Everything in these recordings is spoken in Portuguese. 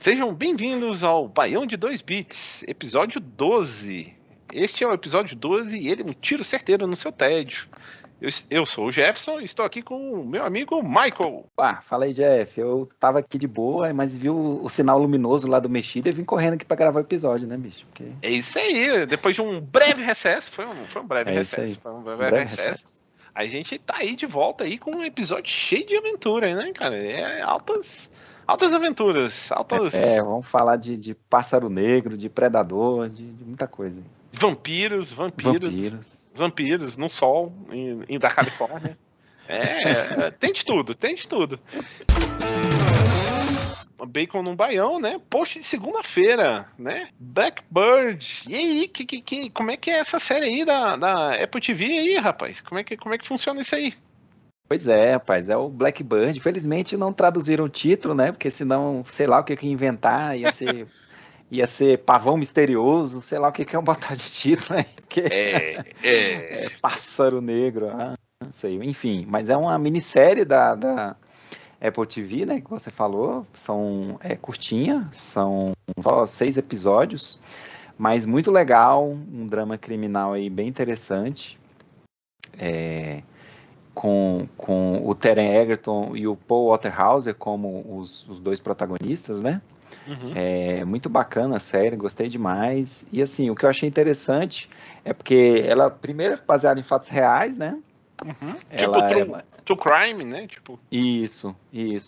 Sejam bem-vindos ao Baião de 2 Bits, episódio 12. Este é o episódio 12 e ele é um tiro certeiro no seu tédio. Eu sou o Jefferson e estou aqui com o meu amigo Michael. Fala aí, Jeff. Eu tava aqui de boa, mas vi o sinal luminoso lá do Mexido e vim correndo aqui pra gravar o episódio, né, bicho? Porque... É isso aí, depois de um breve recesso, foi um breve recesso. Foi um breve recesso. A gente tá aí de volta aí com um episódio cheio de aventura, né, cara? Altas aventuras, vamos falar de pássaro negro, de predador, de muita coisa. Vampiros no sol, da Califórnia. Tem de tudo. Bacon no Baião, né? Post de segunda-feira, né? Blackbird. E aí, como é que é essa série aí da Apple TV aí, rapaz? Como é que funciona isso aí? Pois é, rapaz, é o Blackbird. Infelizmente não traduziram o título, né? Porque senão, sei lá o que inventar, ia ser Pavão Misterioso, sei lá o que é botar de título aí. É Pássaro Negro, não sei. Enfim, mas é uma minissérie da Apple TV, né, que você falou, curtinha, são só 6 episódios, mas muito legal, um drama criminal aí bem interessante, com o Taron Egerton e o Paul Waterhouse como os dois protagonistas, né? Uhum. É muito bacana a série, gostei demais. E assim, o que eu achei interessante é porque ela primeiro é baseada em fatos reais, né? Uhum. Tipo True Crime, né? Tipo... Isso.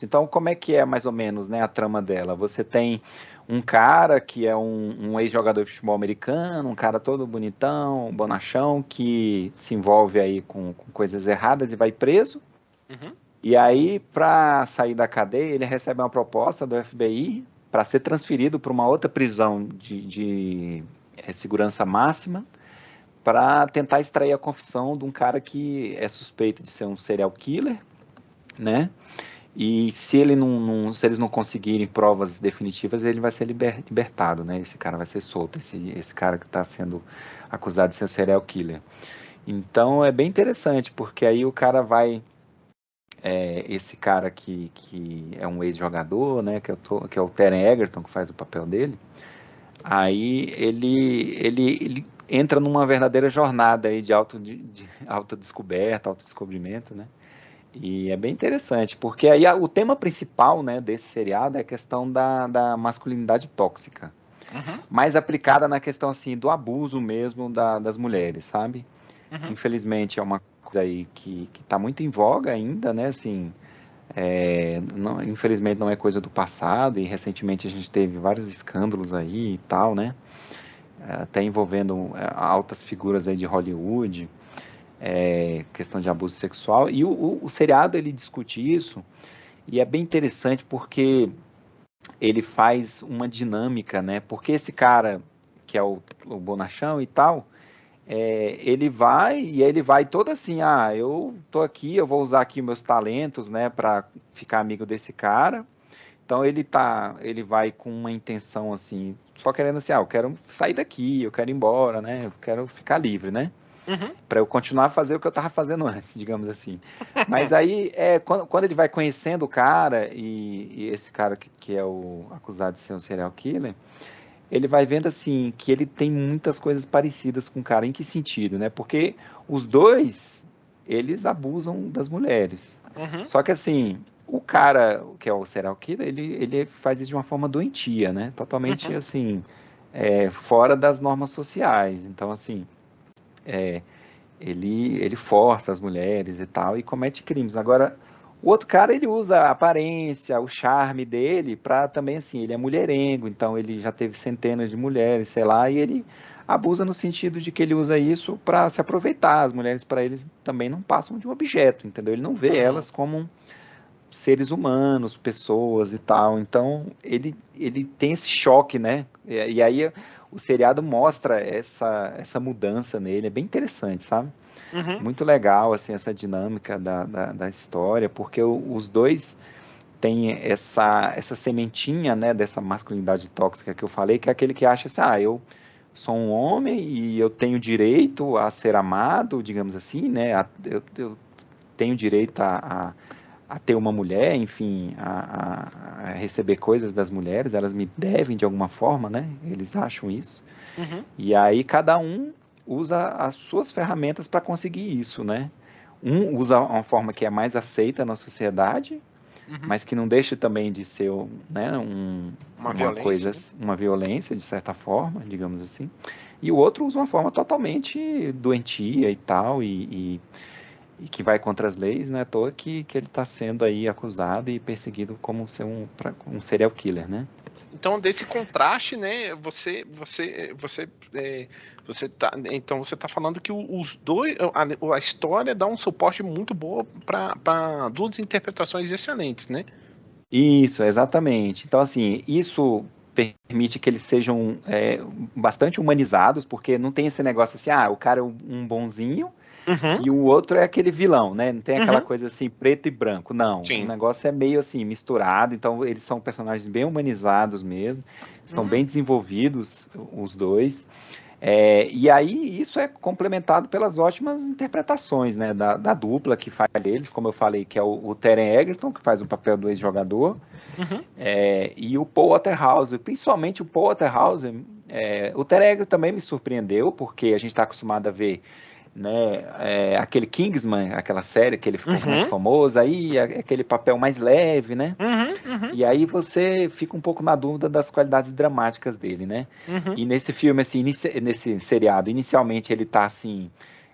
Então, como é que é mais ou menos, né, a trama dela? Você tem um cara que é um ex-jogador de futebol americano, um cara todo bonitão, bonachão, que se envolve aí com coisas erradas e vai preso. Uhum. E aí, para sair da cadeia, ele recebe uma proposta do FBI para ser transferido para uma outra prisão de segurança máxima, para tentar extrair a confissão de um cara que é suspeito de ser um serial killer, né? E se eles não conseguirem provas definitivas, ele vai ser libertado, né? Esse cara vai ser solto, esse cara que está sendo acusado de ser um serial killer. Então é bem interessante, porque aí o cara vai... esse cara que é um ex-jogador, né? Que é o Taron Egerton, que faz o papel dele. Aí ele entra numa verdadeira jornada aí de autodescoberta, autodescobrimento, né? E é bem interessante, porque aí o tema principal, né, desse seriado é a questão da masculinidade tóxica, mais aplicada na questão assim do abuso mesmo das mulheres, sabe? Uhum. Infelizmente é uma coisa aí que está muito em voga ainda, né? Assim, infelizmente não é coisa do passado, e recentemente a gente teve vários escândalos aí e tal, né? Até envolvendo altas figuras aí de Hollywood, questão de abuso sexual, e o seriado ele discute isso, e é bem interessante porque ele faz uma dinâmica, né? Porque esse cara, que é o bonachão e tal, ele vai todo assim, eu tô aqui, eu vou usar aqui meus talentos, né, para ficar amigo desse cara. Então ele vai com uma intenção assim, só querendo assim, eu quero sair daqui, eu quero ir embora, né, eu quero ficar livre, né, para eu continuar a fazer o que eu tava fazendo antes, digamos assim. Mas aí, quando ele vai conhecendo o cara, e esse cara que é o acusado de ser um serial killer, ele vai vendo assim que ele tem muitas coisas parecidas com o cara. Em que sentido, né? Porque os dois, eles abusam das mulheres. Uhum. Só que assim, o cara que é o serial killer, ele faz isso de uma forma doentia, né? Totalmente assim, fora das normas sociais. Então assim, ele força as mulheres e tal e comete crimes. Agora, o outro cara, ele usa a aparência, o charme dele para também, assim, ele é mulherengo, então ele já teve centenas de mulheres, sei lá, e ele abusa no sentido de que ele usa isso para se aproveitar. As mulheres, para ele, também não passam de um objeto, entendeu? Ele não vê elas como seres humanos, pessoas e tal. Então, ele tem esse choque, né? E aí o seriado mostra essa mudança nele, é bem interessante, sabe? Muito legal, assim, essa dinâmica da história, porque os dois têm essa sementinha, né, dessa masculinidade tóxica que eu falei, que é aquele que acha assim, eu sou um homem e eu tenho direito a ser amado, digamos assim, né, eu tenho direito ter uma mulher, enfim, a receber coisas das mulheres, elas me devem de alguma forma, né? Eles acham isso. Uhum. E aí cada um usa as suas ferramentas para conseguir isso, né? Um usa uma forma que é mais aceita na sociedade, Uhum. mas que não deixa também de ser, né, Uma uma violência, coisa, né? uma violência de certa forma, digamos assim. E o outro usa uma forma totalmente doentia e tal, e que vai contra as leis, não é à toa que ele está sendo aí acusado e perseguido como ser um serial killer, né? Então, desse contraste, né, então você tá falando que os dois, a história dá um suporte muito bom para duas interpretações excelentes, né? Isso, exatamente. Então, assim, isso permite que eles sejam bastante humanizados, porque não tem esse negócio assim, o cara é um bonzinho Uhum, e o outro é aquele vilão, né? Não tem aquela uhum, coisa assim, preto e branco. Não, o sim. negócio é meio assim, misturado. Então, eles são personagens bem humanizados mesmo, são bem desenvolvidos os dois. E aí isso é complementado pelas ótimas interpretações, né, da dupla que faz eles, como eu falei, que é o Taron Egerton, que faz o papel do ex-jogador, Uhum, e o Paul Waterhouse, principalmente o Paul Waterhouse. O Taron Egerton também me surpreendeu, porque a gente está acostumado a ver, né, aquele Kingsman, aquela série que ele ficou mais uhum, famoso, aí aquele papel mais leve, né? uhum, uhum, E aí você fica um pouco na dúvida das qualidades dramáticas dele, né? uhum, E nesse filme, assim, nesse seriado, inicialmente ele tá assim,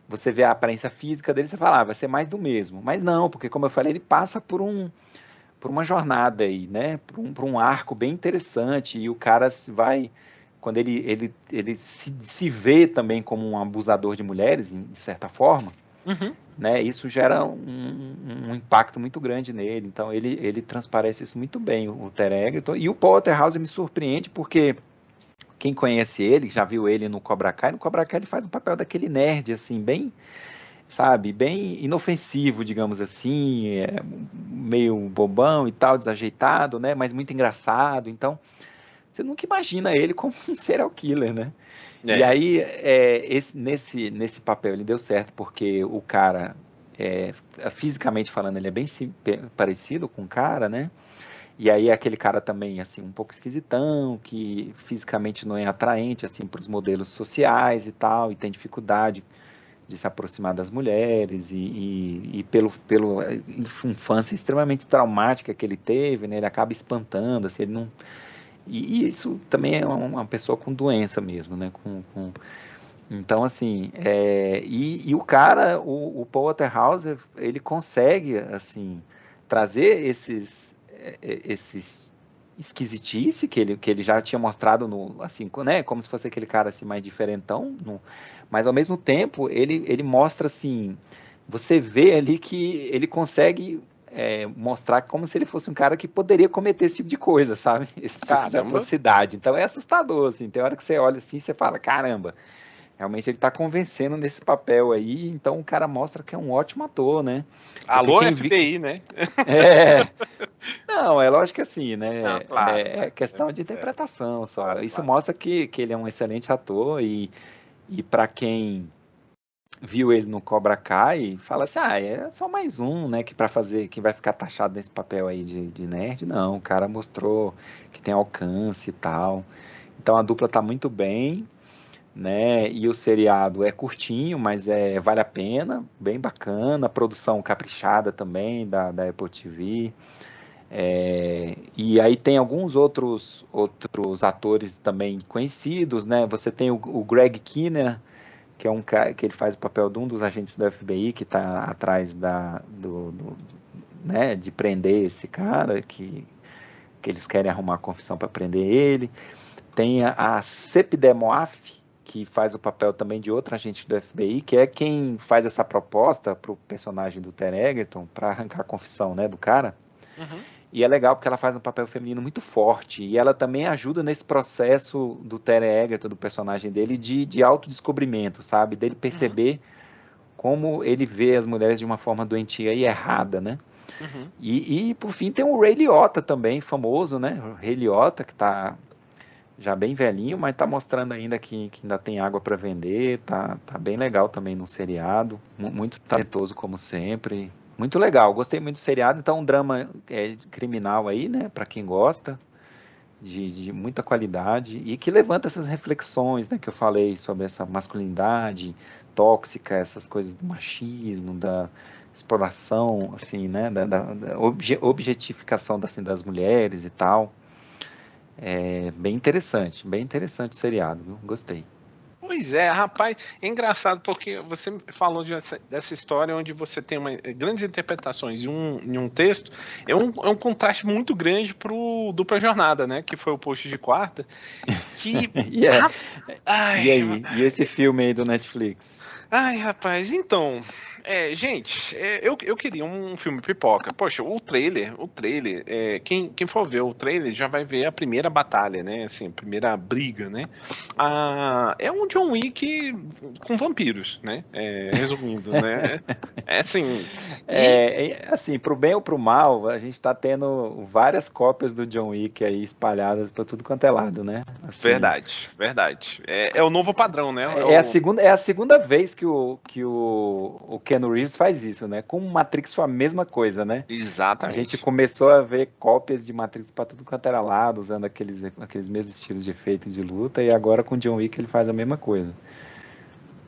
você vê a aparência física dele, você fala, vai ser mais do mesmo. Mas não, porque como eu falei, ele passa por uma jornada aí, né? Por um arco bem interessante, e o cara vai, quando ele se vê também como um abusador de mulheres, de certa forma, uhum. né? Isso gera um impacto muito grande nele. Então ele transparece isso muito bem, o Ter Egerton. E o Paul Waterhouse me surpreende porque quem conhece ele, já viu ele no Cobra Kai ele faz um papel daquele nerd, assim, bem, sabe, bem inofensivo, digamos assim, meio bobão e tal, desajeitado, né? Mas muito engraçado. Então você nunca imagina ele como um serial killer, né? E É. aí, nesse papel ele deu certo, porque o cara, fisicamente falando, ele é bem parecido com o cara, né? E aí é aquele cara também, assim, um pouco esquisitão, que fisicamente não é atraente, assim, para os modelos sociais e tal, e tem dificuldade de se aproximar das mulheres, e pelo infância extremamente traumática que ele teve, né? Ele acaba espantando, assim, ele não... E isso também é uma pessoa com doença mesmo, né? Então, assim, e o cara, o Paul Waterhouse, ele consegue, assim, trazer esses esquisitice que ele já tinha mostrado no, assim, né, como se fosse aquele cara, assim, mais diferentão, mas ao mesmo tempo, ele mostra, assim, você vê ali que ele consegue mostrar como se ele fosse um cara que poderia cometer esse tipo de coisa, sabe? Esse tipo de Caramba. atrocidade. Então é assustador, assim, tem hora que você olha assim e você fala, caramba, realmente ele está convencendo nesse papel aí, então o cara mostra que é um ótimo ator, né? Porque Alô, quem vi. FBI, né? É. Não, é lógico que assim, Não, né? claro, É claro. questão de interpretação só. Claro, Isso claro. mostra que ele é um excelente ator e para quem viu ele no Cobra Kai, fala assim, é só mais um, né? Que para fazer, que vai ficar taxado nesse papel aí de nerd. Não, o cara mostrou que tem alcance e tal. Então a dupla tá muito bem, né? E o seriado é curtinho, mas vale a pena, bem bacana, produção caprichada também da Apple TV. E aí tem alguns outros atores também conhecidos, né? Você tem o Greg Kinnear, que é um cara que ele faz o papel de um dos agentes do FBI que está atrás né, de prender esse cara, que eles querem arrumar a confissão para prender ele. Tem a Sepideh Moaf, que faz o papel também de outro agente do FBI, que é quem faz essa proposta para o personagem do Ter Egerton para arrancar a confissão, né, do cara. Uhum, E é legal porque ela faz um papel feminino muito forte. E ela também ajuda nesse processo do Ter Egerton, do personagem dele, de autodescobrimento, sabe? Dele uhum, perceber como ele vê as mulheres de uma forma doentia e errada, né? uhum. Por fim, tem o Ray Liotta também, famoso, né? O Ray Liotta, que tá já bem velhinho, mas tá mostrando ainda que ainda tem água para vender, tá bem legal também no seriado, muito talentoso como sempre, Muito legal, gostei muito do seriado. Então, um drama criminal aí, né? Pra quem gosta, de muita qualidade e que levanta essas reflexões, né? Que eu falei sobre essa masculinidade tóxica, essas coisas do machismo, da exploração, assim, né? Da objetificação assim, das mulheres e tal. É bem interessante o seriado, viu? Gostei. Pois é, rapaz, é engraçado porque você falou dessa história onde você tem grandes interpretações em um texto, é um contraste muito grande pro Dupla Jornada, né? Que foi o post de quarta, que. E, é, e Ai, aí? E esse filme aí do Netflix? ai, rapaz, então. Gente, eu queria um filme pipoca. Poxa, o trailer, quem for ver o trailer já vai ver a primeira batalha, né? Assim, a primeira briga, né? É um John Wick com vampiros, né? Resumindo, né? É assim. E Assim, pro bem ou pro mal, a gente tá tendo várias cópias do John Wick aí espalhadas por tudo quanto é lado, né? Assim, verdade, verdade. É o novo padrão, né? é a segunda vez que o Keanu Reeves faz isso, né? Com o Matrix foi a mesma coisa, né? A gente Exatamente. começou a ver cópias de Matrix pra tudo quanto era lado, usando aqueles mesmos estilos de efeito de luta, e agora com o John Wick ele faz a mesma coisa.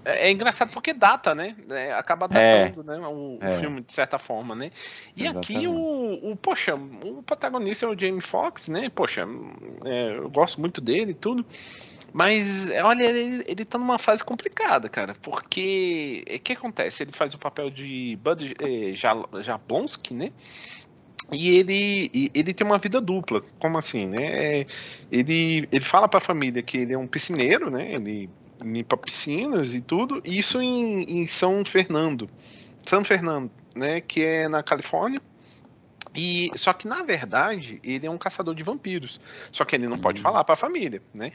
É engraçado porque data, né? Acaba É, datando, né? O é, filme, de certa forma, né? E aqui, exatamente. poxa, o protagonista é o Jamie Foxx, né? Poxa, eu gosto muito dele e tudo. Mas, olha, ele tá numa fase complicada, cara. Porque, o que acontece? Ele faz o papel de Bud Jablonski, né? E ele tem uma vida dupla. Como assim, né? Ele fala pra família que ele é um piscineiro, né? Ele limpa piscinas e tudo. Isso em São Fernando. São Fernando, né? Que é na Califórnia. E só que na verdade ele é um caçador de vampiros. Só que ele não pode Hum, falar para a família, né?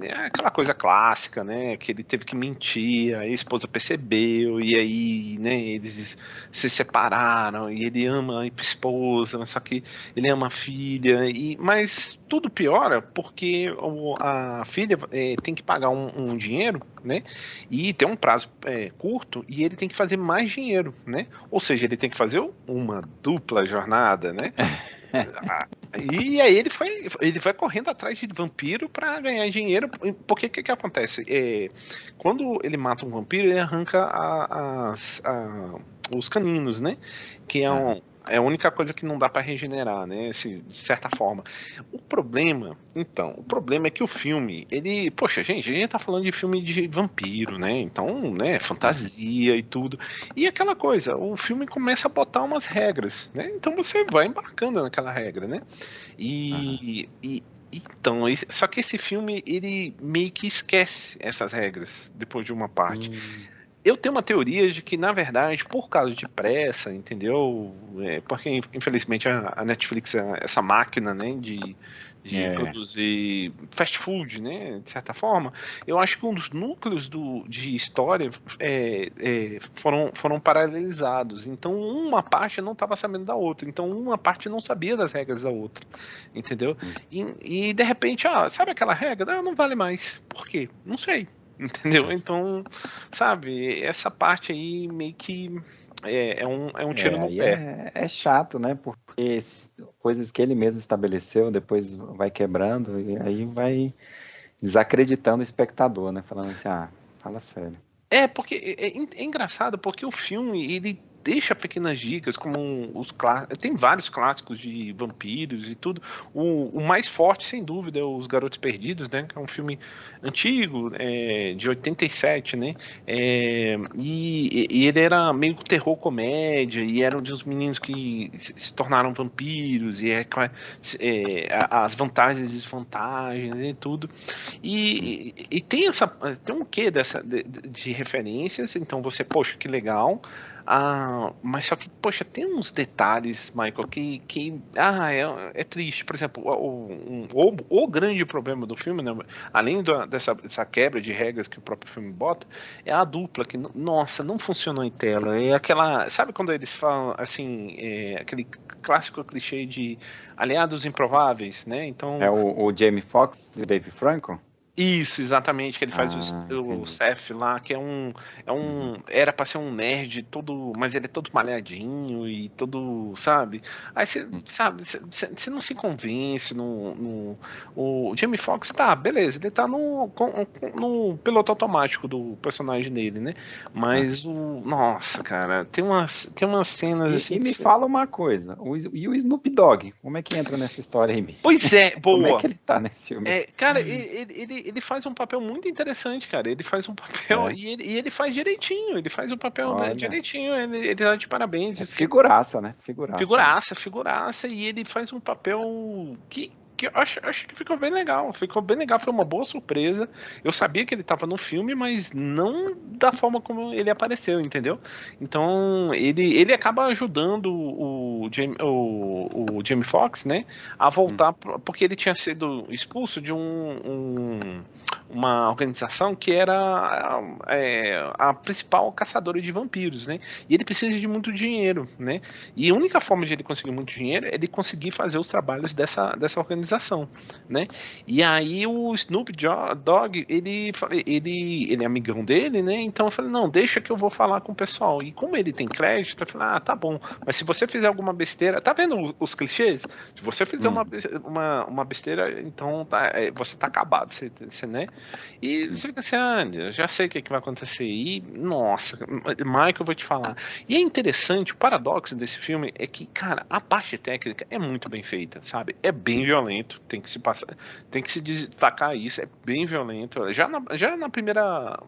É aquela coisa clássica, né? Que ele teve que mentir, a esposa percebeu e aí, né? Eles se separaram e ele ama a esposa, só que ele ama a filha mas tudo piora porque a filha tem que pagar um dinheiro, né? E tem um prazo curto e ele tem que fazer mais dinheiro, né? Ou seja, ele tem que fazer uma dupla jornada, né? E aí ele vai correndo atrás de vampiro para ganhar dinheiro, porque o que acontece? Quando ele mata um vampiro, ele arranca os caninos, né? Que aham. é a única coisa que não dá para regenerar, né? Assim, de certa forma. O problema é que o filme, poxa, gente, a gente tá falando de filme de vampiro, né? Então, né, fantasia e tudo. E aquela coisa, o filme começa a botar umas regras, né? Então você vai embarcando naquela regra, né? Aham. Então, só que esse filme ele meio que esquece essas regras depois de uma parte. Hum, Eu tenho uma teoria de que, na verdade, por causa de pressa, entendeu? Porque, infelizmente, a Netflix é essa máquina, né, de é. produzir fast food, né, de certa forma. Eu acho que um dos núcleos de história foram paralelizados. Então, uma parte não estava sabendo da outra. Então, uma parte não sabia das regras da outra, entendeu? Hum. E de repente, sabe aquela regra? Não vale mais. Por quê? Não sei. Entendeu? Então, sabe, essa parte aí meio que é um tiro no Aí pé. é chato, né? Porque coisas que ele mesmo estabeleceu, depois vai quebrando e aí vai desacreditando o espectador, né? Falando assim, ah, fala sério. Porque é engraçado porque o filme ele deixa pequenas dicas como os clássicos. Tem vários clássicos de vampiros e tudo. O mais forte, sem dúvida, é Os Garotos Perdidos, né? Que é um filme antigo, de 87, né? E ele era meio que terror comédia e eram de uns meninos que se tornaram vampiros e as vantagens e desvantagens e tudo. Hum. E tem um quê de referências, então você, poxa, que legal. Mas só que, poxa, tem uns detalhes, Michael, é triste. Por exemplo, o grande problema do filme, né, além dessa quebra de regras que o próprio filme bota, é a dupla, que, nossa, não funcionou em tela. É aquela. Sabe quando eles falam assim, aquele clássico clichê de aliados improváveis, né? É Então, o Jamie Foxx e o Dave Franco? Isso, exatamente, que ele faz o Entendi. Seth lá, que Uhum. era pra ser um nerd todo, mas ele é todo malhadinho e todo, sabe? Aí você, Uhum. sabe, você não se convence o Jamie Foxx tá, beleza, ele tá no piloto automático do personagem dele, né? Ah. Mas nossa, cara, tem umas cenas assim E que me você, fala uma coisa, e o Snoop Dogg, como é que entra nessa história aí, bicho? pois é, Como é boa. que ele tá nesse filme? Cara, ele faz um papel muito interessante, cara. Ele faz um papel É, e ele faz direitinho. Ele faz o papel olha, direitinho. Ele tá de parabéns. é Isso que figuraça, né? Figuraça ele. figuraça, figuraça. E ele faz um papel que eu acho que ficou bem legal. Ficou bem legal. Foi uma boa surpresa. Eu sabia que ele tava no filme, mas não da forma como ele apareceu, entendeu? Então ele acaba ajudando o Jamie Foxx, né? A Hum. voltar, porque ele tinha sido expulso de uma organização que era a principal caçadora de vampiros, né? E ele precisa de muito dinheiro, né? E a única forma de ele conseguir muito dinheiro é ele conseguir fazer os trabalhos dessa organização, né? E aí o Snoop Dogg, ele é amigão dele, né? Então eu falei, não, deixa que eu vou falar com o pessoal. E como ele tem crédito, eu falei, tá bom. Mas se você fizer alguma besteira, tá vendo os clichês? Se você fizer Hum. uma besteira, então você tá acabado, você, né? E Hum. você fica assim, eu já sei o que vai acontecer. E, nossa, Michael, eu vou te falar. E é interessante, o paradoxo desse filme é que, cara, a parte técnica é muito bem feita, sabe? É bem violento, tem que se destacar isso, é bem violento. Já na primeira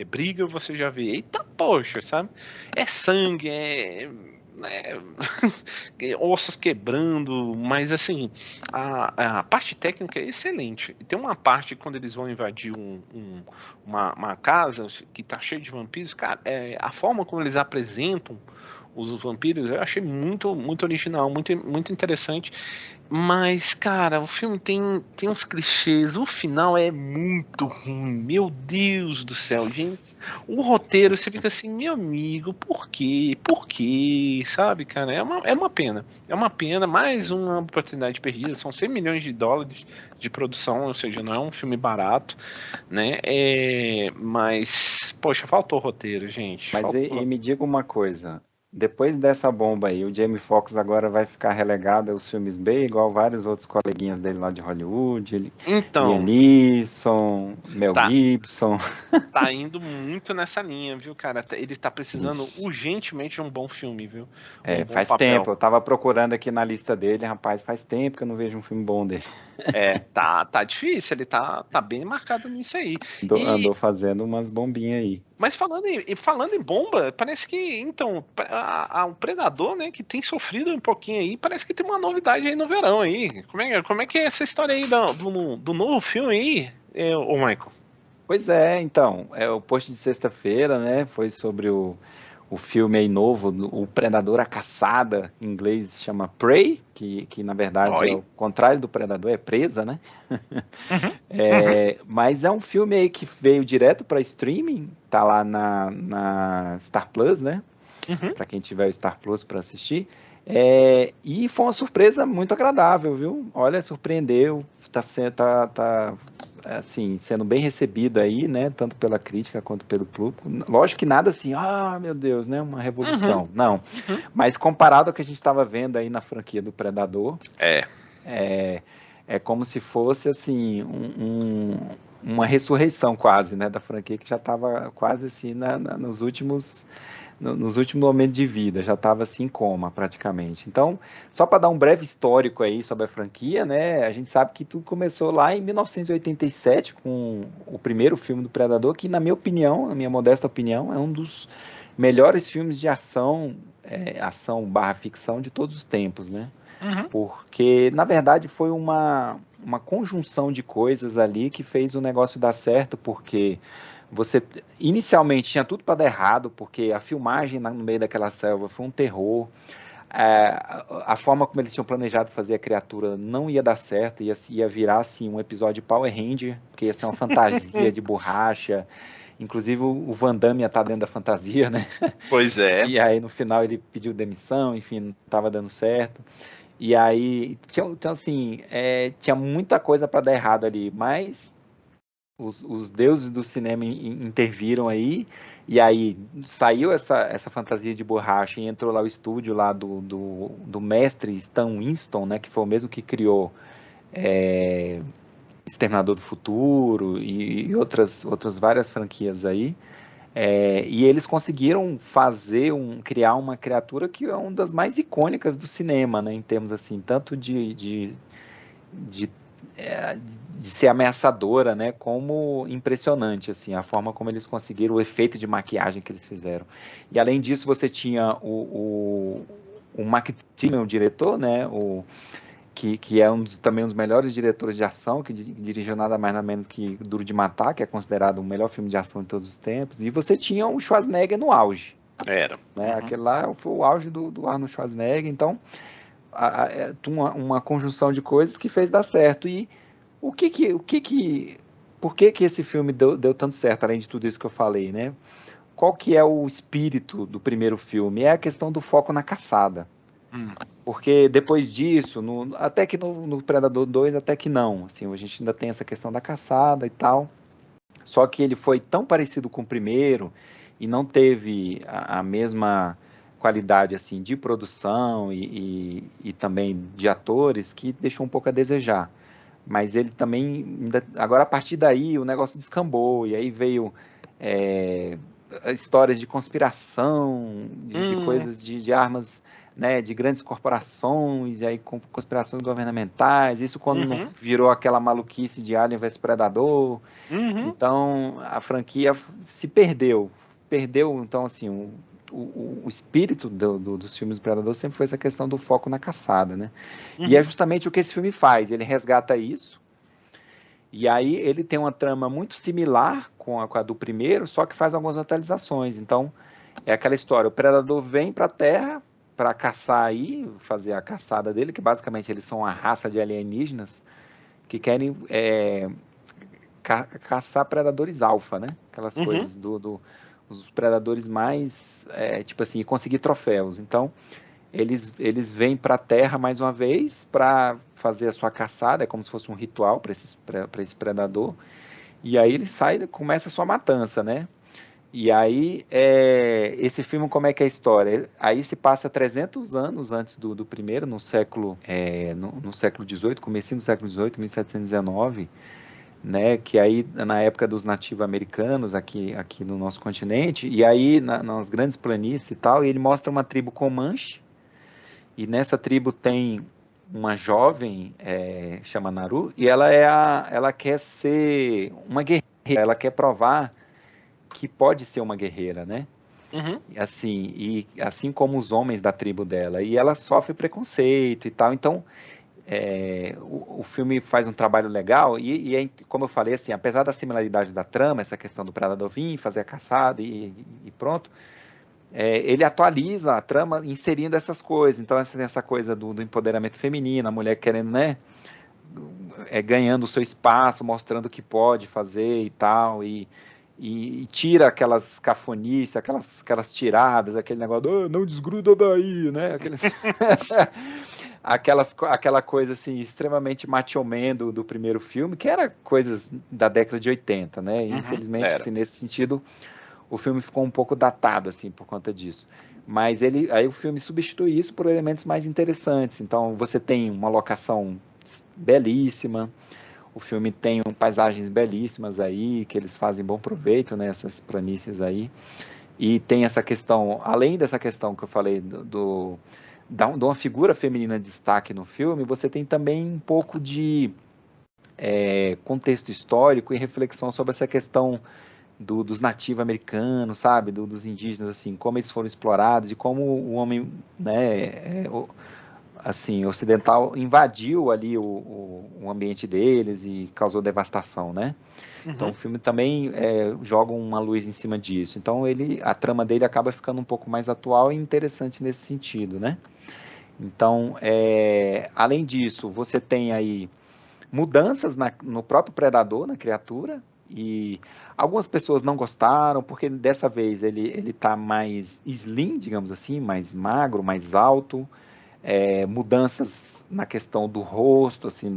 briga você já vê, eita poxa, sabe? É sangue, ossos quebrando, mas assim, a parte técnica é excelente. Tem uma parte quando eles vão invadir uma casa que tá cheia de vampiros, cara, a forma como eles apresentam os vampiros eu achei muito, muito original, muito, muito interessante. Mas, cara, o filme tem uns clichês. O final é muito ruim. Meu Deus do céu, gente. O roteiro, você fica assim, meu amigo, por quê? Por quê? Sabe, cara? É uma pena. É uma pena, mais uma oportunidade perdida. São 100 milhões de dólares de produção, ou seja, não é um filme barato, né? Mas, poxa, faltou roteiro, gente. Mas e Faltou. me diga uma coisa, depois dessa bomba aí, o Jamie Foxx agora vai ficar relegado aos filmes B, igual vários outros coleguinhas dele lá de Hollywood, Liam Então, Neeson, Mel tá. Gibson. Tá indo muito nessa linha, viu, cara? Ele tá precisando Ixi. urgentemente de um bom filme, viu? Um É, bom faz tempo, papel. eu tava procurando aqui na lista dele, rapaz, faz tempo que eu não vejo um filme bom dele. Tá difícil, ele tá bem marcado nisso aí. Andou fazendo umas bombinhas aí. Mas falando em bomba, parece que, então, o Predador, né, que tem sofrido um pouquinho aí, parece que tem uma novidade aí no verão aí. Como é que é essa história aí do novo filme aí, ô Michael? Pois é, então, o post de sexta-feira, né, foi sobre o filme aí novo, o Predador, a Caçada, em inglês chama Prey, que na verdade é Oi? o contrário do Predador, é presa, né? Uhum, uhum, Mas é um filme aí que veio direto para streaming, tá lá na Star Plus, né? uhum. Para quem tiver o Star Plus para assistir. E foi uma surpresa muito agradável, viu? Olha, surpreendeu, tá assim, sendo bem recebido aí, né? Tanto pela crítica quanto pelo público. Lógico que nada assim, meu Deus, né? Uma Uhum, revolução. Não. uhum. Mas comparado ao que a gente estava vendo aí na franquia do Predador, É. é, é como se fosse assim uma ressurreição quase, né, da franquia que já estava quase assim nos últimos nos últimos momentos de vida, já estava assim em coma praticamente. Então, só para dar um breve histórico aí sobre a franquia, né, a gente sabe que tudo começou lá em 1987 com o primeiro filme do Predador, que na minha opinião, na minha modesta opinião, é um dos melhores filmes de ação, ação barra ficção de todos os tempos, né? Uhum, Porque, na verdade, foi uma conjunção de coisas ali que fez o negócio dar certo, porque você inicialmente tinha tudo para dar errado, porque a filmagem no meio daquela selva foi um terror. A forma como eles tinham planejado fazer a criatura não ia dar certo, ia virar assim, um episódio de Power Ranger, porque ia ser uma fantasia de borracha. Inclusive o Van Damme ia estar dentro da fantasia, né? pois é. E aí no final ele pediu demissão, enfim, não estava dando certo. E aí, então assim, tinha muita coisa para dar errado ali, mas os deuses do cinema interviram aí, e aí saiu essa fantasia de borracha e entrou lá o estúdio lá do mestre Stan Winston, né, que foi o mesmo que criou é, Exterminador do Futuro e outras várias franquias aí. E eles conseguiram criar uma criatura que é uma das mais icônicas do cinema, né, em termos assim, tanto de, é, de ser ameaçadora, né, como impressionante, assim, a forma como eles conseguiram, o efeito de maquiagem que eles fizeram. E além disso, você tinha o Mark Tillman, o diretor, né, que é também um dos melhores diretores de ação, que dirigiu nada mais nada menos que Duro de Matar, que é considerado o melhor filme de ação de todos os tempos, e você tinha o Schwarzenegger no auge. Era. Né? Aquele lá foi o auge do Arnold Schwarzenegger, então uma conjunção de coisas que fez dar certo. E por que esse filme deu tanto certo, além de tudo isso que eu falei, né? Qual que é o espírito do primeiro filme? É a questão do foco na caçada. Porque depois disso, até que no Predador 2, até que não. Assim, a gente ainda tem essa questão da caçada e tal. Só que ele foi tão parecido com o primeiro e não teve a mesma qualidade assim de produção e também de atores que deixou um pouco a desejar. Mas ele também, agora a partir daí o negócio descambou e aí veio histórias de conspiração, de coisas de armas, né, de grandes corporações, e aí conspirações governamentais, isso quando não virou aquela maluquice de Alien vs Predador. Então a franquia se perdeu. Então, assim, o espírito dos filmes do Predador sempre foi essa questão do foco na caçada, né? E é justamente o que esse filme faz, ele resgata isso, e aí ele tem uma trama muito similar com a do primeiro, só que faz algumas atualizações. Então, é aquela história, o Predador vem para a Terra para caçar aí, fazer a caçada dele, que basicamente eles são uma raça de alienígenas que querem caçar predadores alfa, né? Aquelas coisas os predadores mais, tipo assim, conseguir troféus. Então, eles vêm para a Terra mais uma vez para fazer a sua caçada, é como se fosse um ritual para esse predador. E aí ele sai, começa a sua matança, né? E aí, esse filme, como é que é a história? Aí se passa 300 anos antes do primeiro, no século XVIII, comecinho do século XVIII, 1719, né, que aí na época dos nativos-americanos aqui no nosso continente, e aí nas grandes planícies e tal, e ele mostra uma tribo Comanche, e nessa tribo tem uma jovem, chama Naru, e ela quer ser uma guerreira, ela quer provar que pode ser uma guerreira, né? E assim como os homens da tribo dela, e ela sofre preconceito e tal, então o filme faz um trabalho legal e como eu falei, assim, apesar da similaridade da trama, essa questão do predador vir, fazer a caçada e pronto, ele atualiza a trama inserindo essas coisas. Então essa coisa do empoderamento feminino, a mulher querendo, né, ganhando o seu espaço, mostrando o que pode fazer e tal, e tira aquelas cafonices, aquelas tiradas, aquele negócio, não desgruda daí, né? Aquela coisa assim, extremamente macho man do primeiro filme, que era coisas da década de 80, né? E, infelizmente, assim, nesse sentido, o filme ficou um pouco datado, assim, por conta disso. Mas aí o filme substitui isso por elementos mais interessantes. Então, você tem uma locação belíssima, o filme tem paisagens belíssimas aí, que eles fazem bom proveito, né, essas planícies aí. E tem essa questão, além dessa questão que eu falei de uma figura feminina de destaque no filme, você tem também um pouco de contexto histórico e reflexão sobre essa questão dos nativos americanos, sabe, dos indígenas, assim, como eles foram explorados e como o homem, né, assim, ocidental invadiu ali o ambiente deles e causou devastação, né? Então o filme também joga uma luz em cima disso. Então a trama dele acaba ficando um pouco mais atual e interessante nesse sentido, né? Então, além disso, você tem aí mudanças no próprio predador, na criatura, e algumas pessoas não gostaram, porque dessa vez ele tá mais slim, digamos assim, mais magro, mais alto, mudanças na questão do rosto, assim,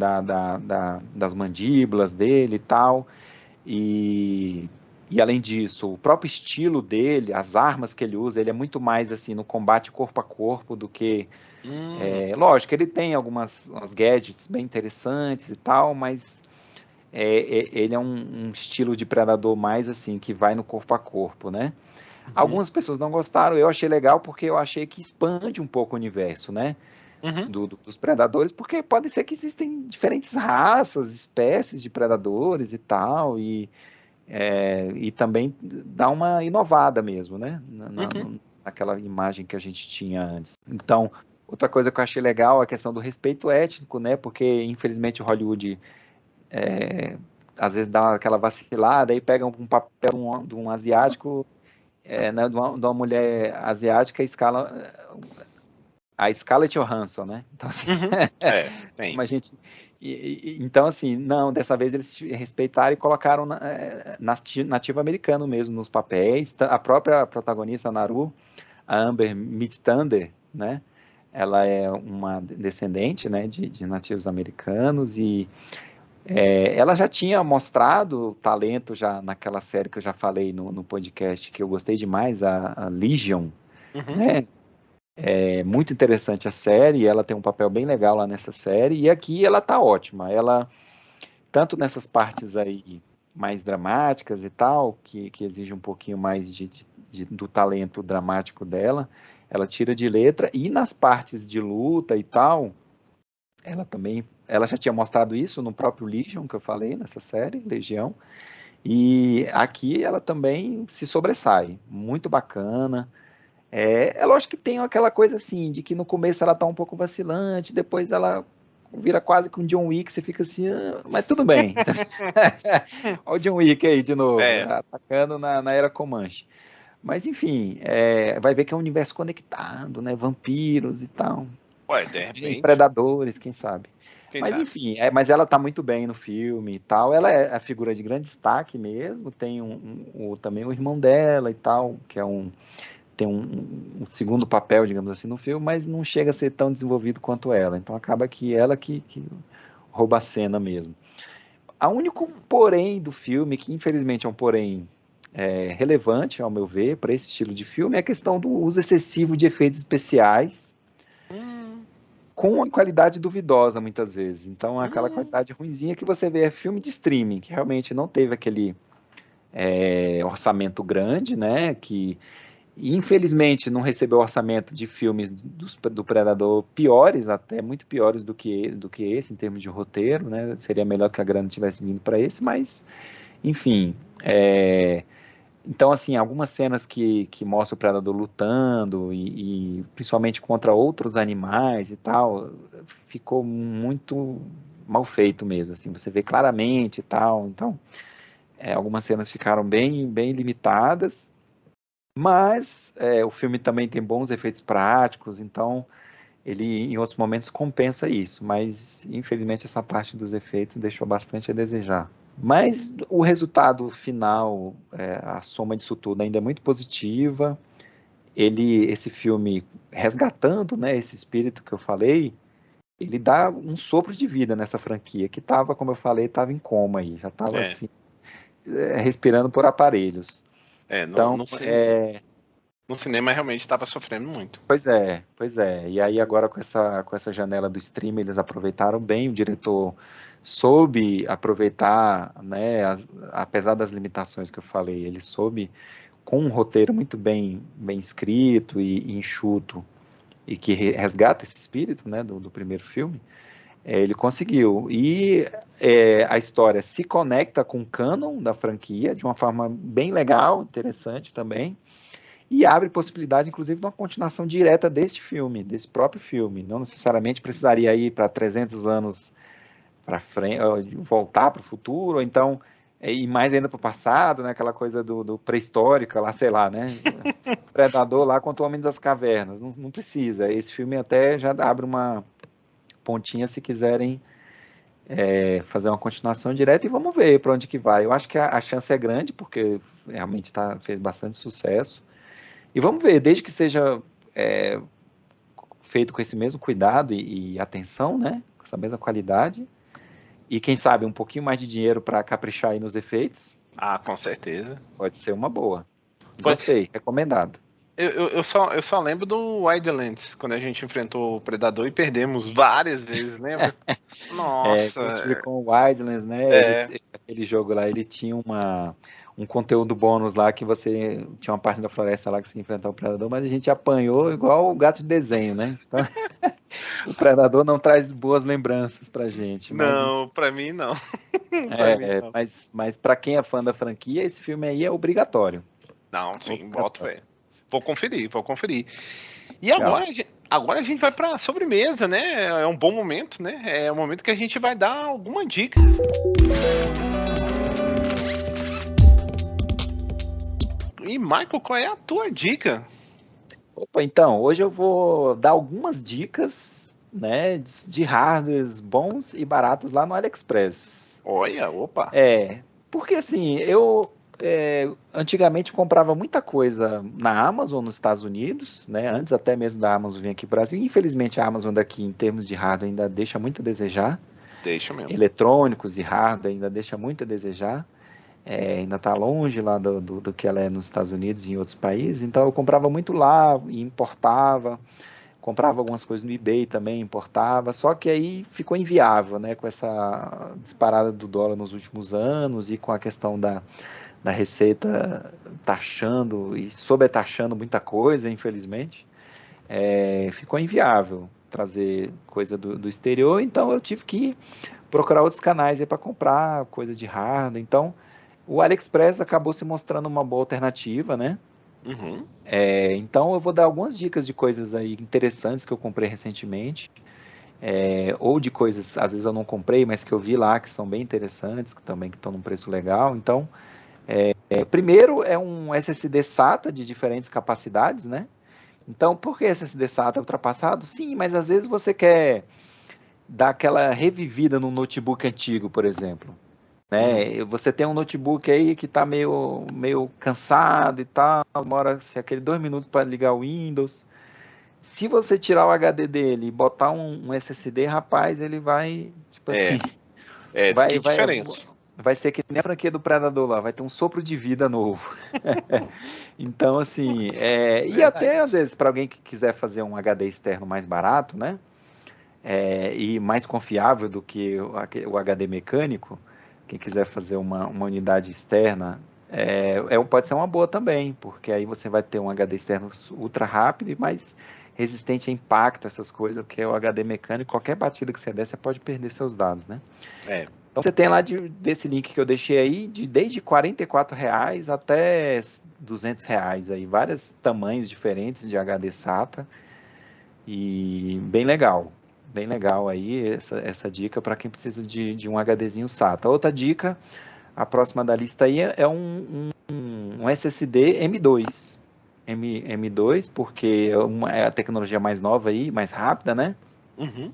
das mandíbulas dele e tal, E, e além disso, o próprio estilo dele, as armas que ele usa, ele é muito mais assim no combate corpo a corpo do que... lógico, ele tem algumas gadgets bem interessantes e tal, mas ele é um estilo de predador mais assim, que vai no corpo a corpo, né? Algumas pessoas não gostaram, eu achei legal porque eu achei que expande um pouco o universo, né? Dos predadores, porque pode ser que existem diferentes raças, espécies de predadores e tal, e também dá uma inovada mesmo, né? Naquela imagem que a gente tinha antes. Então, outra coisa que eu achei legal é a questão do respeito étnico, né? Porque, infelizmente, Hollywood às vezes dá aquela vacilada e pega um papel de um asiático, né, de uma mulher asiática, a Scarlett Johansson, né? Então, assim, Tem. como a gente... então, assim, não, dessa vez eles respeitaram e colocaram nativo americano mesmo nos papéis. A própria protagonista, Naru, a Amber Midthunder, né? Ela é uma descendente, né, de nativos americanos e ela já tinha mostrado talento já naquela série que eu já falei no podcast, que eu gostei demais, a Legion, né? É muito interessante a série, ela tem um papel bem legal lá nessa série, e aqui ela tá ótima. Ela, tanto nessas partes aí mais dramáticas e tal, que exige um pouquinho mais do talento dramático dela, ela tira de letra, e nas partes de luta e tal, ela já tinha mostrado isso no próprio Legion, que eu falei, nessa série, Legião, e aqui ela também se sobressai, muito bacana. Lógico que tem aquela coisa assim, de que no começo ela tá um pouco vacilante, depois ela vira quase que um John Wick, você fica assim, mas tudo bem. Olha o John Wick aí de novo, atacando na Era Comanche. Mas enfim, vai ver que é um universo conectado, né? Vampiros e tal. Ué, de repente. Predadores, quem sabe. Quem Mas sabe? enfim, mas ela tá muito bem no filme e tal. Ela é a figura de grande destaque mesmo. Tem também o irmão dela e tal, que tem um segundo papel, digamos assim, no filme, mas não chega a ser tão desenvolvido quanto ela. Então acaba que ela que rouba a cena mesmo. A único porém do filme, que infelizmente é um porém relevante, ao meu ver, para esse estilo de filme, é a questão do uso excessivo de efeitos especiais com uma qualidade duvidosa, muitas vezes. Então, aquela qualidade ruinzinha que você vê é filme de streaming, que realmente não teve aquele orçamento grande, né, que infelizmente não recebeu orçamento de filmes do Predador piores, até muito piores do que esse, em termos de roteiro, né? Seria melhor que a grana tivesse vindo para esse, mas, enfim. Então, assim, algumas cenas que mostram o Predador lutando, e principalmente contra outros animais e tal, ficou muito mal feito mesmo, assim, você vê claramente e tal. Então, algumas cenas ficaram bem limitadas, mas o filme também tem bons efeitos práticos, então ele em outros momentos compensa isso, mas infelizmente essa parte dos efeitos deixou bastante a desejar. Mas o resultado final, a soma disso tudo ainda é muito positiva. Esse filme, resgatando, né, esse espírito que eu falei, ele dá um sopro de vida nessa franquia, que estava, como eu falei, estava em coma aí, já estava assim, respirando por aparelhos. Então, no cinema realmente estava sofrendo muito. Pois é. E aí agora com essa janela do stream eles aproveitaram bem, o diretor soube aproveitar, né, apesar das limitações que eu falei, ele soube, com um roteiro muito bem escrito e enxuto, e que resgata esse espírito, né, do primeiro filme, ele conseguiu. E a história se conecta com o canon da franquia de uma forma bem legal, interessante também, e abre possibilidade, inclusive, de uma continuação direta deste filme, desse próprio filme. Não necessariamente precisaria ir para 300 anos para frente, voltar para o futuro, ou então ir mais ainda para o passado, né? Aquela coisa do pré-histórica lá, sei lá, né? Predador lá contra o Homem das Cavernas. Não precisa. Esse filme até já abre uma pontinha se quiserem fazer uma continuação direta, e vamos ver para onde que vai. Eu acho que a chance é grande, porque realmente fez bastante sucesso. E vamos ver, desde que seja feito com esse mesmo cuidado e atenção, né? Com essa mesma qualidade. E quem sabe um pouquinho mais de dinheiro para caprichar aí nos efeitos. Ah, com certeza. Pode ser uma boa. Pode- Gostei, recomendado. eu só lembro do Wildlands, quando a gente enfrentou o Predador e perdemos várias vezes, lembra? Ghost Nossa, Recon Wildlands, né? é. Aquele jogo lá, ele tinha um conteúdo bônus lá que você tinha uma parte da floresta lá que você enfrentava o predador, mas a gente apanhou igual o gato de desenho, né? Então, o predador não traz boas lembranças pra gente, mas Não, pra mim não. Pra mim não. mas para quem é fã da franquia, esse filme aí é obrigatório. Não, sim, boto Obrigatório. fé. Vou conferir, vou conferir. E Legal. agora a gente vai pra sobremesa, né? É um bom momento, né? É o momento que a gente vai dar alguma dica. E, Michael, qual é a tua dica? Opa, então, hoje eu vou dar algumas dicas, né, de hardwares bons e baratos lá no AliExpress. Olha, opa. Porque assim, eu antigamente comprava muita coisa na Amazon nos Estados Unidos, né, antes até mesmo da Amazon vir aqui para o Brasil. Infelizmente a Amazon daqui, em termos de hardware, ainda deixa muito a desejar. Deixa mesmo. Eletrônicos e hardware ainda deixa muito a desejar. Ainda está longe lá do que ela é nos Estados Unidos e em outros países. Então eu comprava muito lá e importava. Comprava algumas coisas no eBay também, importava, só que aí ficou inviável, né, com essa disparada do dólar nos últimos anos e com a questão da Receita taxando e sobretaxando muita coisa, infelizmente, ficou inviável trazer coisa do exterior, então eu tive que procurar outros canais para comprar coisa de hardware, então o AliExpress acabou se mostrando uma boa alternativa, né? Uhum. Então eu vou dar algumas dicas de coisas aí interessantes que eu comprei recentemente, ou de coisas, às vezes eu não comprei, mas que eu vi lá que são bem interessantes, que também estão num preço legal. Então, primeiro é um SSD SATA de diferentes capacidades, né? Então, por que SSD SATA é ultrapassado? Sim, mas às vezes você quer dar aquela revivida no notebook antigo, por exemplo. Uhum. Né? Você tem um notebook aí que está meio cansado e tal, demora aquele 2 minutos para ligar o Windows. Se você tirar o HD dele e botar um SSD, rapaz, ele vai, tipo assim, É, que vai, vai, diferença. vai ser que nem a franquia do Predador lá, vai ter um sopro de vida novo. Então, assim, e até às Verdade. vezes para alguém que quiser fazer um HD externo mais barato, né? E mais confiável do que o HD mecânico, quem quiser fazer uma unidade externa, pode ser uma boa também, porque aí você vai ter um HD externo ultra rápido e mais resistente a impacto, essas coisas, porque o HD mecânico, qualquer batida que você der, você pode perder seus dados, né? É. Então você tem lá desse link que eu deixei aí, desde R$ 44 até R$ 200 aí, vários tamanhos diferentes de HD SATA, e bem legal aí essa dica para quem precisa de um HDzinho SATA. Outra dica, a próxima da lista aí é um SSD M2. M2, porque é a tecnologia mais nova aí, mais rápida, né? Uhum.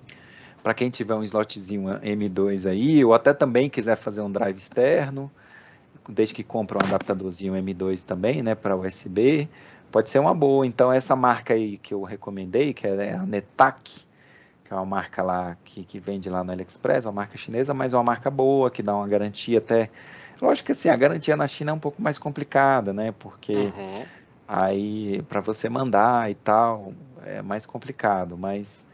Para quem tiver um slotzinho M2 aí, ou até também quiser fazer um drive externo, desde que compra um adaptadorzinho M2 também, né, para USB, pode ser uma boa. Então essa marca aí que eu recomendei, que é a Netac, que é uma marca lá que vende lá no AliExpress, uma marca chinesa, mas uma marca boa, que dá uma garantia até. Lógico que assim, a garantia na China é um pouco mais complicada, né? Porque Uhum. aí para você mandar e tal é mais complicado, mas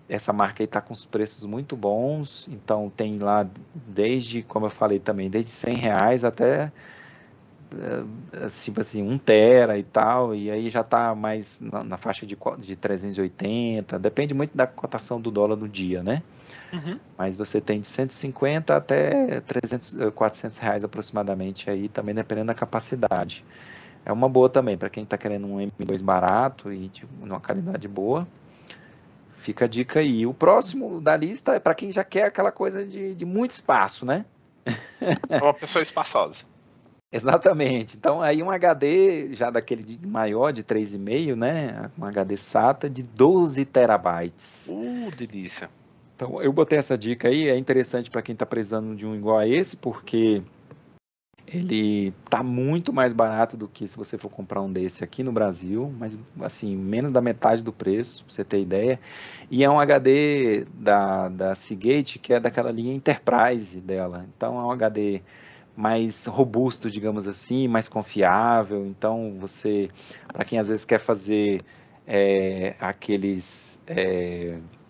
essa marca aí está com os preços muito bons, então tem lá desde, como eu falei também, desde R$ 100 até tipo assim, 1 tera e tal, e aí já está mais na faixa de 380, depende muito da cotação do dólar do dia, né? Uhum. Mas você tem de 150 até 300, R$ 400 aproximadamente aí, também dependendo da capacidade. É uma boa também, para quem está querendo um M2 barato e de uma qualidade boa, fica a dica aí. O próximo da lista é para quem já quer aquela coisa de muito espaço, né? É uma pessoa espaçosa. Exatamente. Então, aí um HD já daquele maior, de 3,5, né? Um HD SATA de 12 terabytes. Delícia. Então, eu botei essa dica aí, é interessante para quem está precisando de um igual a esse, porque ele tá muito mais barato do que se você for comprar um desse aqui no Brasil, mas assim, menos da metade do preço, pra você ter ideia. E é um HD da Seagate, que é daquela linha Enterprise dela. Então é um HD mais robusto, digamos assim, mais confiável. Então, você, para quem às vezes quer fazer aqueles,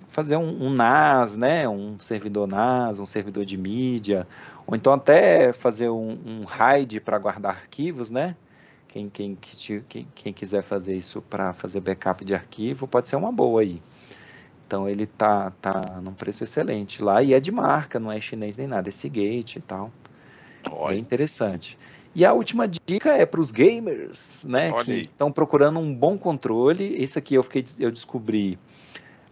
fazer um NAS, né, um servidor NAS, um servidor de mídia, ou então até fazer um RAID para guardar arquivos, né? Quem quiser fazer isso para fazer backup de arquivo, pode ser uma boa aí. Então ele tá num preço excelente lá e é de marca, não é chinês nem nada, é Seagate e tal. Bem Olha, interessante. E a última dica é para os gamers, né, olha que aí. estão procurando um bom controle. Esse aqui eu descobri,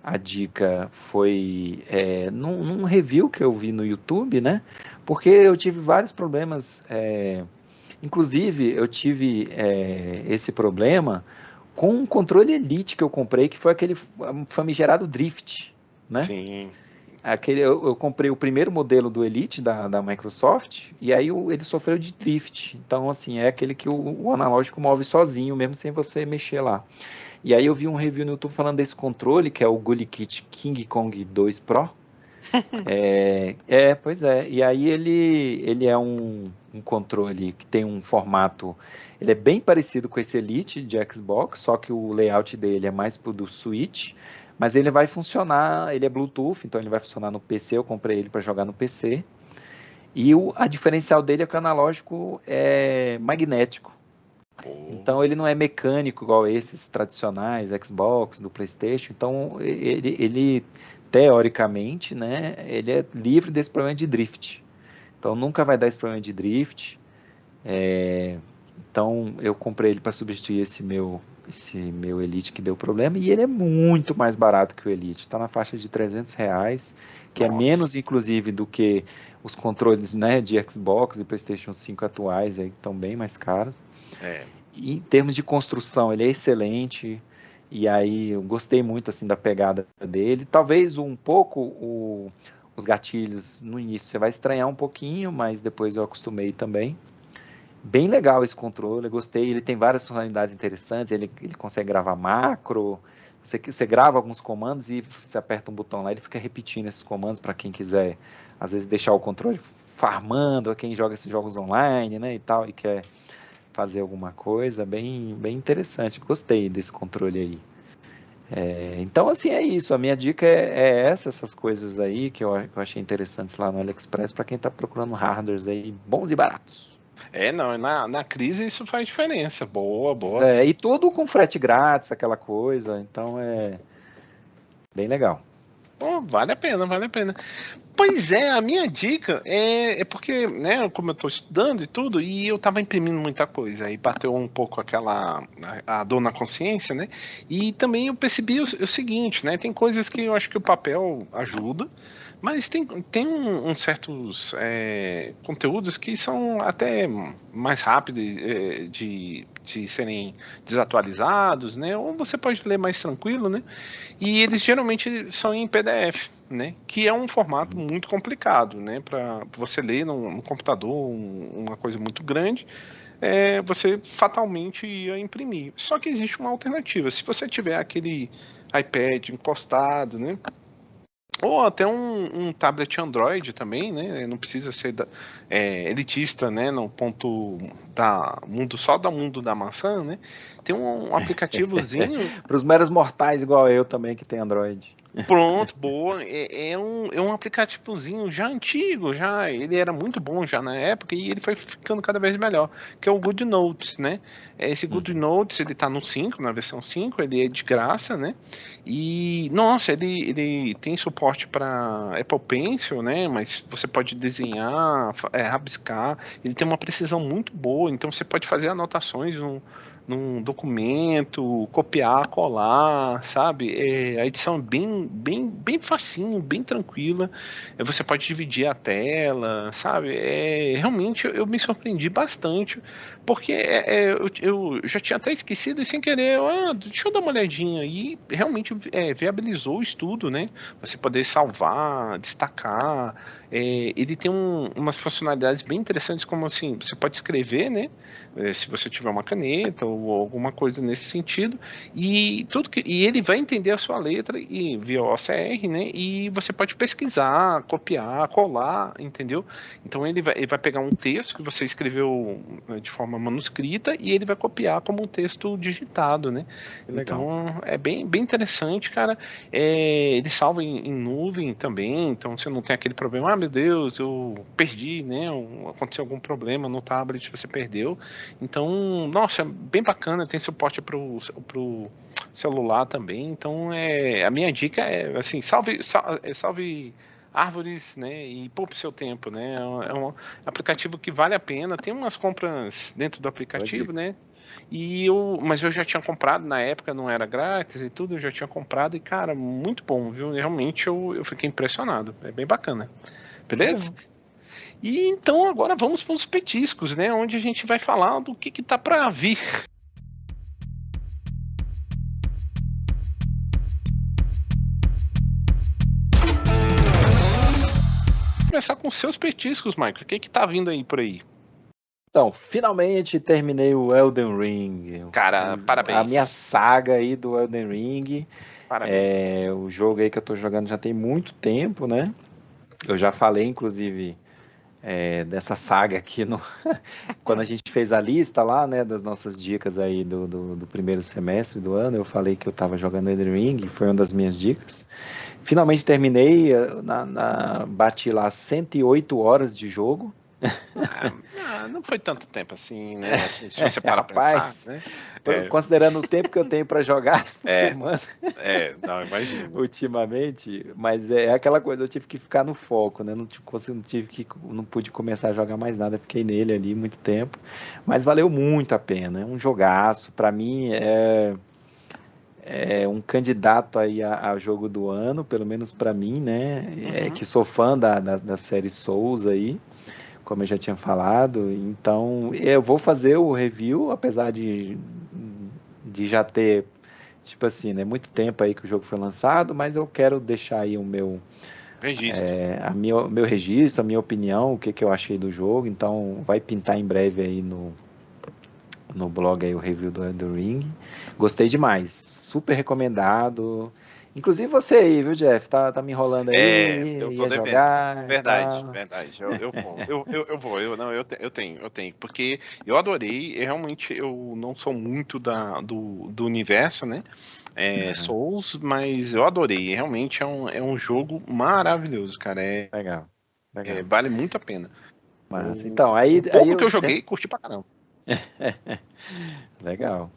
a dica foi num review que eu vi no YouTube, né? Porque eu tive vários problemas. Inclusive, eu tive esse problema com um controle Elite que eu comprei, que foi aquele famigerado Drift, né? Sim. Eu comprei o primeiro modelo do Elite da Microsoft e aí ele sofreu de drift. Então, assim, é aquele que o analógico move sozinho, mesmo sem você mexer lá. E aí eu vi um review no YouTube falando desse controle, que é o GuliKit King Kong 2 Pro. Pois é. E aí ele é um controle que tem um formato. Ele é bem parecido com esse Elite de Xbox, só que o layout dele é mais pro do Switch. Mas ele vai funcionar, ele é Bluetooth, então ele vai funcionar no PC. Eu comprei ele para jogar no PC. E a diferencial dele é que o analógico é magnético. Pô. Então ele não é mecânico igual esses tradicionais, Xbox, do PlayStation. Então ele teoricamente, né, ele é livre desse problema de drift. Então nunca vai dar esse problema de drift. Então eu comprei ele para substituir esse meu Elite que deu problema e ele é muito mais barato que o Elite. Está na faixa de R$ 300, que é Nossa. menos inclusive do que os controles, né, de Xbox e PlayStation 5 atuais, aí, que estão bem mais caros. É. E em termos de construção, ele é excelente. E aí eu gostei muito assim da pegada dele. Talvez um pouco os gatilhos no início você vai estranhar um pouquinho, mas depois eu acostumei também. Bem legal esse controle, eu gostei. Ele tem várias funcionalidades interessantes. Ele consegue gravar macro. Você grava alguns comandos e você aperta um botão lá, ele fica repetindo esses comandos para quem quiser, às vezes, deixar o controle farmando, ou quem joga esses jogos online, né, e tal, e quer fazer alguma coisa, bem interessante. Gostei desse controle aí. Então, assim, é isso. A minha dica essas coisas aí que eu achei interessantes lá no AliExpress para quem está procurando hardwares aí bons e baratos. Não, na crise isso faz diferença. Boa, Pois boa. é, e tudo com frete grátis, aquela coisa. Então é bem legal. Pô, vale a pena, vale a pena. Pois é, a minha dica é porque, né, como eu estou estudando e tudo, e eu estava imprimindo muita coisa, aí bateu um pouco a dor na consciência, né? E também eu percebi o seguinte, né? Tem coisas que eu acho que o papel ajuda, mas tem uns certos conteúdos que são até mais rápidos de serem desatualizados, né? Ou você pode ler mais tranquilo, né? E eles geralmente são em PDF, né? Que é um formato muito complicado, né? Para você ler no computador, uma coisa muito grande, você fatalmente ia imprimir. Só que existe uma alternativa. Se você tiver aquele iPad encostado, né? Ou até um tablet Android também, né? Não precisa ser elitista, né? No ponto só do mundo da maçã, né? Tem um aplicativozinho. Para os meros mortais igual eu também que tem Android. Pronto, boa. É um aplicativozinho já antigo, já. Ele era muito bom já na época e ele foi ficando cada vez melhor, que é o GoodNotes, né? Esse GoodNotes, ele tá no 5, na versão 5, ele é de graça, né? E, nossa, ele tem suporte para Apple Pencil, né? Mas você pode desenhar, rabiscar. Ele tem uma precisão muito boa, então você pode fazer anotações num documento, copiar, colar, sabe? A edição é bem facinho, bem tranquila. Você pode dividir a tela, sabe? Realmente eu me surpreendi bastante, porque eu já tinha até esquecido e sem querer, deixa eu dar uma olhadinha. E realmente viabilizou o estudo, né? Você poder salvar, destacar. Ele tem umas funcionalidades bem interessantes, como assim, você pode escrever, né? Se você tiver uma caneta ou alguma coisa nesse sentido, e ele vai entender a sua letra e via OCR, né? E você pode pesquisar, copiar, colar, entendeu? Então ele vai pegar um texto que você escreveu de forma manuscrita e ele vai copiar como um texto digitado, né? Então é bem interessante, cara. Ele salva em nuvem também, então você não tem aquele problema, meu Deus, eu perdi, né? Aconteceu algum problema no tablet, você perdeu. Então, nossa, é bem bacana, tem suporte pro celular também. Então, a minha dica é assim, salve árvores, né, e poupe seu tempo, né? É um aplicativo que vale a pena. Tem umas compras dentro do aplicativo, né? Mas eu já tinha comprado na época, não era grátis e tudo, eu já tinha comprado e, cara, muito bom, viu? Realmente eu fiquei impressionado. É bem bacana. Beleza? E então agora vamos para os petiscos, né? Onde a gente vai falar do que tá para vir. Começar com seus petiscos, Michael. O que tá vindo aí por aí? Então, finalmente terminei o Elden Ring. Cara, parabéns. A minha saga aí do Elden Ring. Parabéns. O jogo aí que eu tô jogando já tem muito tempo, né? Eu já falei, inclusive, dessa saga aqui quando a gente fez a lista lá, né, das nossas dicas aí do primeiro semestre do ano. Eu falei que eu tava jogando Elden Ring, foi uma das minhas dicas. Finalmente terminei, bati lá 108 horas de jogo. Não foi tanto tempo assim, né? Assim, se você parar pra pensar, né? Considerando o tempo que eu tenho para jogar por semana. Não, imagino. Ultimamente, mas é aquela coisa, eu tive que ficar no foco, né? Não pude começar a jogar mais nada, fiquei nele ali muito tempo. Mas valeu muito a pena, é um jogaço. Para mim é um candidato aí a jogo do ano, pelo menos para mim, né? Que sou fã da série Souls aí, como eu já tinha falado. Então eu vou fazer o review, apesar de já ter, tipo assim, né, muito tempo aí que o jogo foi lançado, mas eu quero deixar aí o meu registro. Meu registro, a minha opinião, o que eu achei do jogo. Então vai pintar em breve aí no blog aí o review do Elden Ring. Gostei demais, super recomendado. Inclusive você aí, viu, Jeff? Tá me enrolando aí, Eu tô ia devendo. jogar. Verdade. Eu vou. Eu tenho. Porque eu adorei. Realmente eu não sou muito do universo, né? Souls, mas eu adorei. Realmente é um jogo maravilhoso, cara. Legal. Vale muito a pena. Massa. Então, pouco que eu joguei, curti pra caramba. Legal.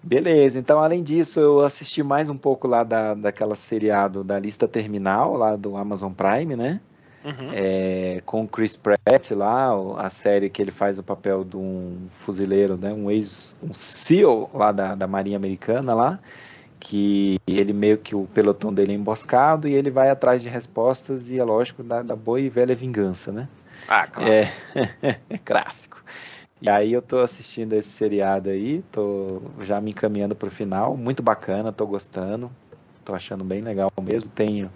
Beleza, então além disso eu assisti mais um pouco lá daquela seriado da Lista Terminal, lá do Amazon Prime, né? Com o Chris Pratt lá, a série que ele faz o papel de um fuzileiro, né? Um SEAL lá da Marinha Americana lá, que ele meio que o pelotão dele é emboscado e ele vai atrás de respostas e é lógico da boa e velha vingança, né? Clássico. Clássico. E aí eu tô assistindo esse seriado aí, tô já me encaminhando pro final, muito bacana, tô gostando, tô achando bem legal mesmo. Tenho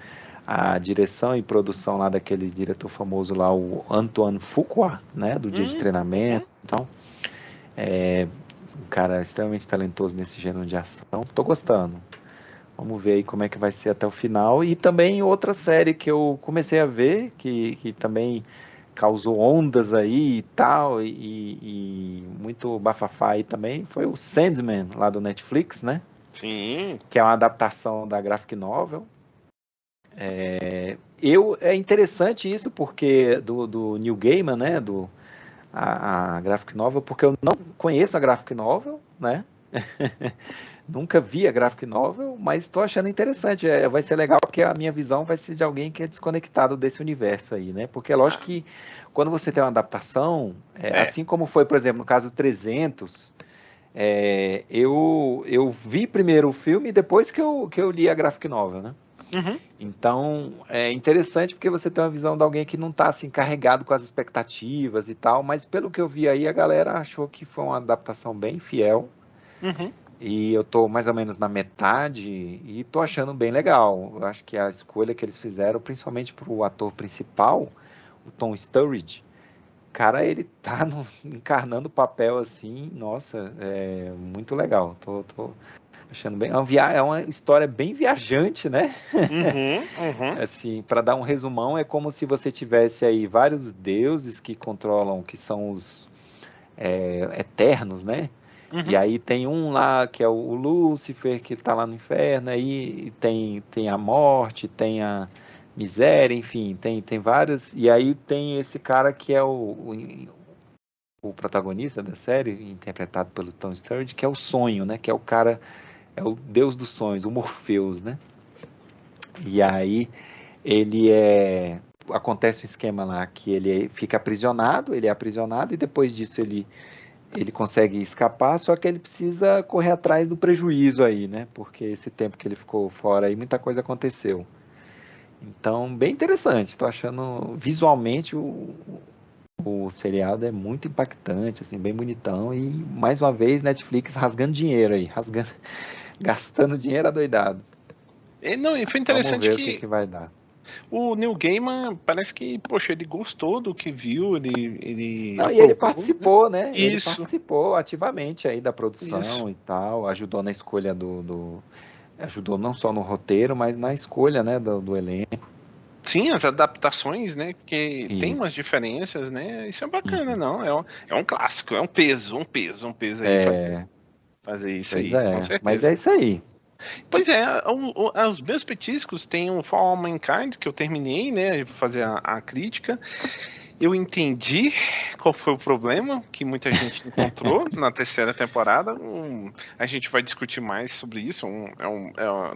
a direção e produção lá daquele diretor famoso lá, o Antoine Fuqua, né, do Dia de Treinamento. Então, um cara extremamente talentoso nesse gênero de ação. Tô gostando. Vamos ver aí como é que vai ser até o final. E também outra série que eu comecei a ver, que também causou ondas aí e tal, e muito bafafá aí também, foi o Sandman, lá do Netflix, né? Sim. Que é uma adaptação da graphic novel. É interessante isso, porque do Neil Gaiman, né? A graphic novel, porque eu não conheço a graphic novel, né? Nunca vi a graphic novel, mas estou achando interessante. Vai ser legal porque a minha visão vai ser de alguém que é desconectado desse universo aí, né? Porque é lógico que quando você tem uma adaptação, assim como foi, por exemplo, no caso do 300, eu vi primeiro o filme e depois que eu li a graphic novel, né? Então é interessante porque você tem uma visão de alguém que não está assim carregado com as expectativas e tal, mas pelo que eu vi aí a galera achou que foi uma adaptação bem fiel. E eu tô mais ou menos na metade e tô achando bem legal. Eu acho que a escolha que eles fizeram, principalmente pro ator principal, o Tom Sturridge, cara, ele tá encarnando o papel assim, nossa, é muito legal. Tô achando bem. É uma história bem viajante, né? Uhum, uhum, Assim, para dar um resumão, é como se você tivesse aí vários deuses que controlam, que são os eternos, né? E uhum. aí tem um lá que é o Lúcifer, que está lá no inferno, aí tem a morte, tem a miséria, enfim, tem vários. E aí tem esse cara que é o protagonista da série, interpretado pelo Tom Sturridge, que é o sonho, né? Que é o cara, é o deus dos sonhos, o Morpheus, né? E aí ele acontece um esquema lá que ele fica aprisionado, ele é aprisionado e depois disso ele consegue escapar, só que ele precisa correr atrás do prejuízo aí, né? Porque esse tempo que ele ficou fora aí, muita coisa aconteceu. Então, bem interessante. Estou achando visualmente o seriado é muito impactante, assim, bem bonitão e mais uma vez Netflix rasgando dinheiro aí, rasgando, gastando dinheiro adoidado. Não, e foi Vamos interessante ver o que que vai dar. o Neil Gaiman parece que, poxa, ele gostou do que viu, ele Não, e ele aprovou, né? participou, né? Ele Isso, participou ativamente aí da isso. produção e tal, ajudou na escolha ajudou não só no roteiro, mas na escolha, né, do elenco. Sim, as adaptações, né? Porque tem umas Isso. diferenças, né? Isso é bacana, Uhum. não? É um clássico, é um peso aí É, fazer isso pois aí, com é. Mas certeza. é isso aí. Pois é, os meus petiscos tem um For All Mankind que eu terminei, né? Vou fazer a crítica. Eu entendi qual foi o problema que muita gente encontrou na terceira temporada. A gente vai discutir mais sobre isso.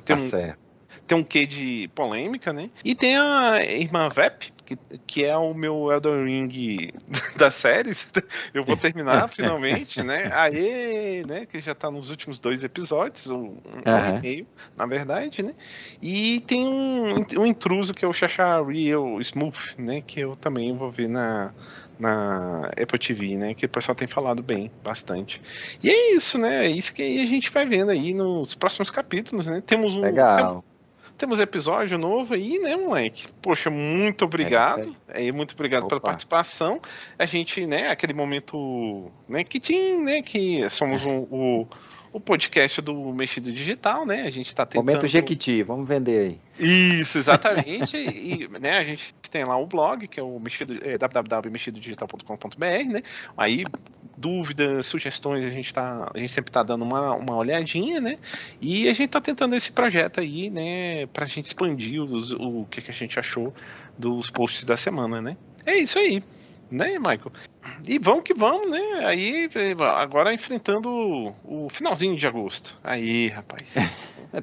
Tá certo. Tem um quê de polêmica, né? E tem a irmã Vep, que é o meu Elden Ring das séries. Eu vou terminar finalmente, né? Aê, né? Que já tá nos últimos 2 episódios, um e Aham. meio, na verdade, né? E tem um intruso que é o Chacha Real Smooth, né? Que eu também vou ver na Apple TV, né? Que o pessoal tem falado bem, bastante. E é isso, né? É isso que a gente vai vendo aí nos próximos capítulos, né? Legal. Temos episódio novo aí, né, moleque? Poxa, muito É isso aí. obrigado. Muito obrigado pela Opa. participação. A gente, né, aquele momento, né, que tinha, né, que somos o podcast do Mexido Digital, né? A gente está Momento tentando. Jequiti, vamos vender aí. Isso, exatamente. E, né, a gente tem lá o blog, que é o www.mexidodigital.com.br, né? Aí, dúvidas, sugestões, a gente sempre tá dando uma olhadinha, né? E a gente tá tentando esse projeto aí, né, pra gente expandir o que a gente achou dos posts da semana, né? É isso aí, né, Michael? E vamos que vamos, né? Aí, agora enfrentando o finalzinho de agosto. Aí, rapaz.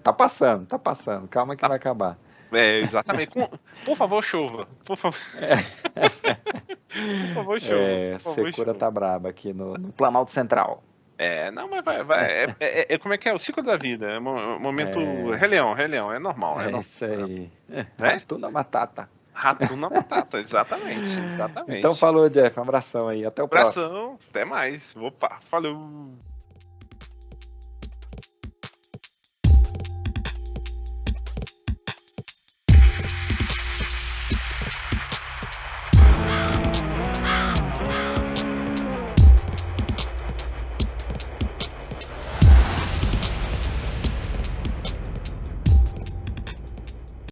Tá passando, tá passando. Calma que vai acabar. Exatamente. Por favor, chova. Por favor, por favor, chova. É, Por favor, Secura chova. tá braba aqui no Planalto Central. Não, mas vai. Como é que é o ciclo da vida? É momento. É, Rei Leão, é é normal, isso aí. né? Ratuna Matata. Rato na batata, exatamente, Então exatamente. falou, Jeff. Um abração aí. Até o próximo. Abração, até mais. Opa, falou.